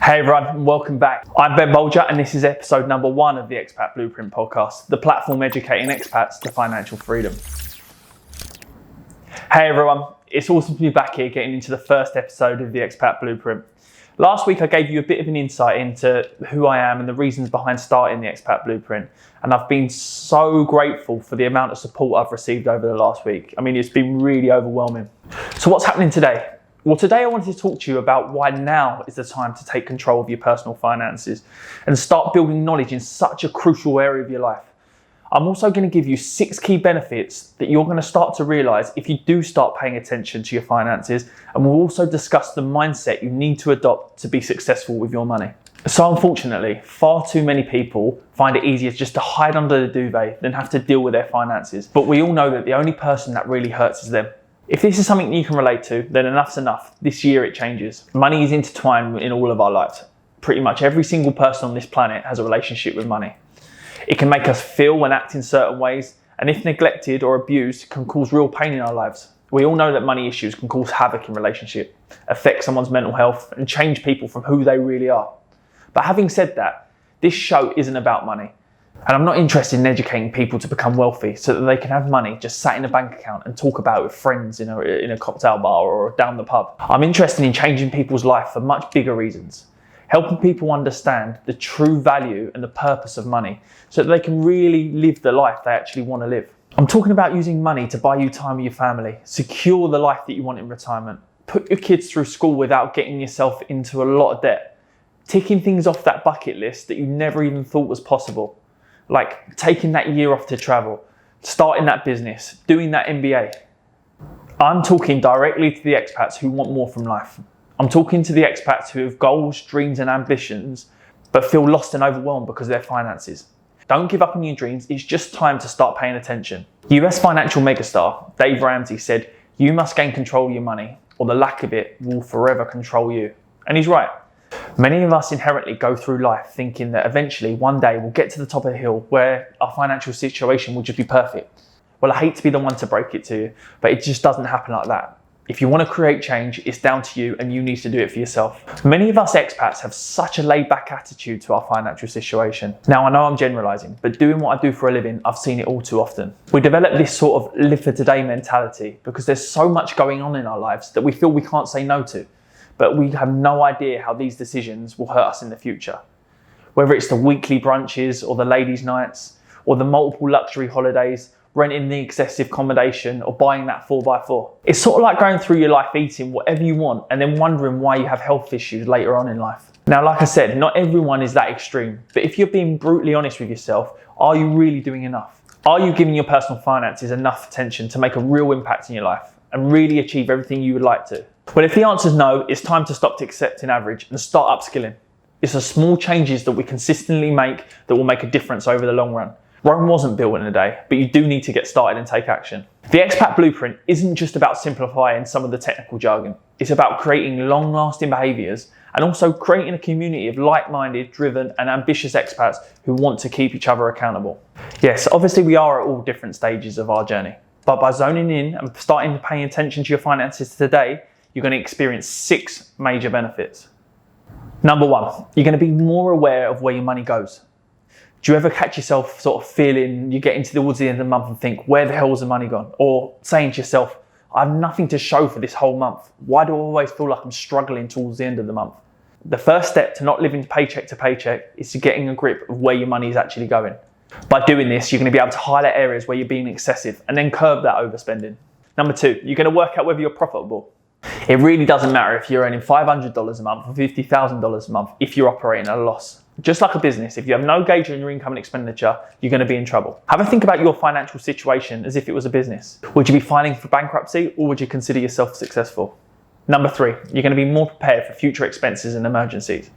Hey everyone, welcome back. I'm Ben Bolger and this is episode number 1 of the Expat Blueprint podcast, the platform educating expats to financial freedom. Hey everyone, it's awesome to be back here getting into the first episode of the Expat Blueprint. Last week I gave you a bit of an insight into who I am and the reasons behind starting the Expat Blueprint, and I've been so grateful for the amount of support I've received over the last week. I mean, it's been really overwhelming. So what's happening today? Well, today I wanted to talk to you about why now is the time to take control of your personal finances and start building knowledge in such a crucial area of your life. I'm also going to give you 6 key benefits that you're going to start to realize if you do start paying attention to your finances, and we'll also discuss the mindset you need to adopt to be successful with your money. So unfortunately, far too many people find it easier just to hide under the duvet than have to deal with their finances. But we all know that the only person that really hurts is them. If this is something you can relate to, then enough's enough. This year it changes. Money is intertwined in all of our lives. Pretty much every single person on this planet has a relationship with money. It can make us feel and act in certain ways, and if neglected or abused, can cause real pain in our lives. We all know that money issues can cause havoc in relationships, affect someone's mental health, and change people from who they really are. But having said that, this show isn't about money. And I'm not interested in educating people to become wealthy so that they can have money just sat in a bank account and talk about it with friends in a cocktail bar or down the pub. I'm interested in changing people's life for much bigger reasons, helping people understand the true value and the purpose of money so that they can really live the life they actually want to live. I'm talking about using money to buy you time with your family, secure the life that you want in retirement, put your kids through school without getting yourself into a lot of debt, ticking things off that bucket list that you never even thought was possible. Like taking that year off to travel, starting that business, doing that MBA. I'm talking directly to the expats who want more from life. I'm talking to the expats who have goals, dreams and ambitions, but feel lost and overwhelmed because of their finances. Don't give up on your dreams, it's just time to start paying attention. US financial megastar Dave Ramsey said, "You must gain control of your money, or the lack of it will forever control you." And he's right. Many of us inherently go through life thinking that eventually one day we'll get to the top of the hill where our financial situation will just be perfect. Well, I hate to be the one to break it to you, but it just doesn't happen like that. If you want to create change, it's down to you and you need to do it for yourself. Many of us expats have such a laid-back attitude to our financial situation. Now, I know I'm generalizing, but doing what I do for a living, I've seen it all too often. We develop this sort of live for today mentality because there's so much going on in our lives that we feel we can't say no to. But we have no idea how these decisions will hurt us in the future. Whether it's the weekly brunches or the ladies' nights or the multiple luxury holidays, renting the excessive accommodation or buying that 4x4. It's sort of like going through your life eating whatever you want and then wondering why you have health issues later on in life. Now, like I said, not everyone is that extreme, but if you're being brutally honest with yourself, are you really doing enough? Are you giving your personal finances enough attention to make a real impact in your life and really achieve everything you would like to? Well, if the answer is no, it's time to stop accepting average and start upskilling. It's the small changes that we consistently make that will make a difference over the long run. Rome wasn't built in a day, but you do need to get started and take action. The Expat Blueprint isn't just about simplifying some of the technical jargon. It's about creating long-lasting behaviours and also creating a community of like-minded, driven and ambitious expats who want to keep each other accountable. Yes, obviously we are at all different stages of our journey, but by zoning in and starting to pay attention to your finances today, you're going to experience 6 major benefits. Number 1, you're going to be more aware of where your money goes. Do you ever catch yourself sort of feeling you get into towards the end of the month and think, where the hell's the money gone? Or saying to yourself, I have nothing to show for this whole month. Why do I always feel like I'm struggling towards the end of the month? The first step to not living paycheck to paycheck is to getting a grip of where your money is actually going. By doing this, you're going to be able to highlight areas where you're being excessive and then curb that overspending. Number 2, you're going to work out whether you're profitable. It really doesn't matter if you're earning $500 a month or $50,000 a month if you're operating at a loss. Just like a business, if you have no gauge on your income and expenditure, you're going to be in trouble. Have a think about your financial situation as if it was a business. Would you be filing for bankruptcy or would you consider yourself successful? Number 3, you're going to be more prepared for future expenses and emergencies.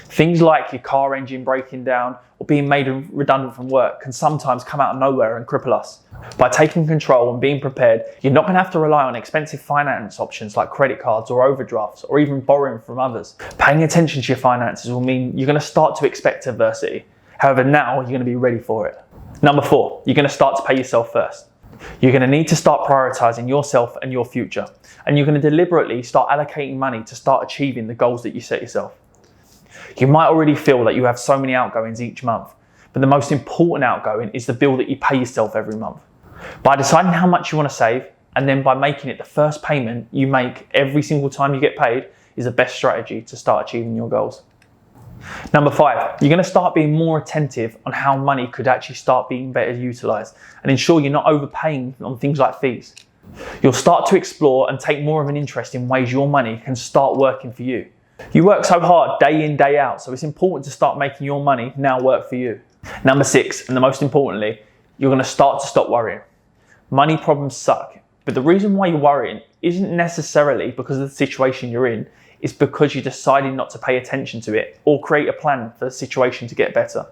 Things like your car engine breaking down or being made redundant from work can sometimes come out of nowhere and cripple us. By taking control and being prepared, you're not going to have to rely on expensive finance options like credit cards or overdrafts or even borrowing from others. Paying attention to your finances will mean you're going to start to expect adversity. However, now you're going to be ready for it. Number 4, you're going to start to pay yourself first. You're going to need to start prioritizing yourself and your future. And you're going to deliberately start allocating money to start achieving the goals that you set yourself. You might already feel that you have so many outgoings each month, but the most important outgoing is the bill that you pay yourself every month. By deciding how much you want to save, and then by making it the first payment you make every single time you get paid, is the best strategy to start achieving your goals. Number 5, you're going to start being more attentive on how money could actually start being better utilised, and ensure you're not overpaying on things like fees. You'll start to explore and take more of an interest in ways your money can start working for you. You work so hard day in, day out, so it's important to start making your money now work for you. Number 6, and the most importantly, you're going to start to stop worrying. Money problems suck, but the reason why you're worrying isn't necessarily because of the situation you're in. It's because you decided not to pay attention to it or create a plan for the situation to get better.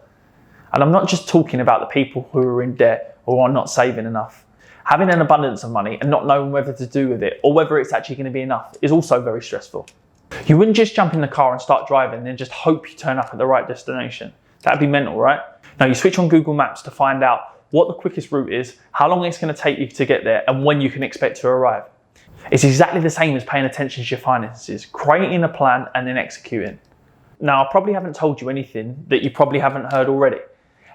And I'm not just talking about the people who are in debt or are not saving enough. Having an abundance of money and not knowing whether to do with it or whether it's actually going to be enough is also very stressful. You wouldn't just jump in the car and start driving and then just hope you turn up at the right destination. That'd be mental, right? No, you switch on Google Maps to find out what the quickest route is, how long it's going to take you to get there, and when you can expect to arrive. It's exactly the same as paying attention to your finances, creating a plan and then executing. Now, I probably haven't told you anything that you probably haven't heard already.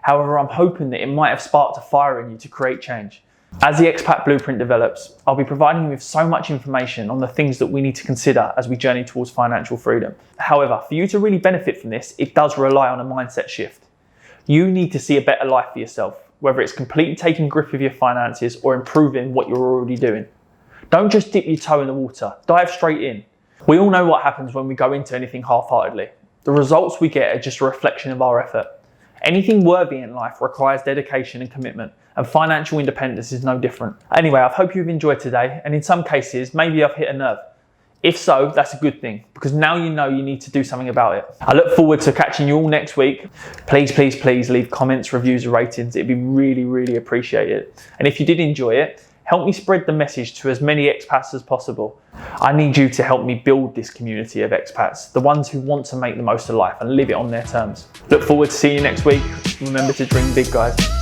However, I'm hoping that it might have sparked a fire in you to create change. As the Expat Blueprint develops, I'll be providing you with so much information on the things that we need to consider as we journey towards financial freedom. However, for you to really benefit from this, it does rely on a mindset shift. You need to see a better life for yourself, whether it's completely taking grip of your finances or improving what you're already doing. Don't just dip your toe in the water, dive straight in. We all know what happens when we go into anything half-heartedly. The results we get are just a reflection of our effort. Anything worthy in life requires dedication and commitment, and financial independence is no different. Anyway, I hope you've enjoyed today, and in some cases, maybe I've hit a nerve. If so, that's a good thing, because now you know you need to do something about it. I look forward to catching you all next week. Please, please, please leave comments, reviews, and ratings. It'd be really, really appreciated. And if you did enjoy it, help me spread the message to as many expats as possible. I need you to help me build this community of expats, the ones who want to make the most of life and live it on their terms. Look forward to seeing you next week. Remember to dream big, guys.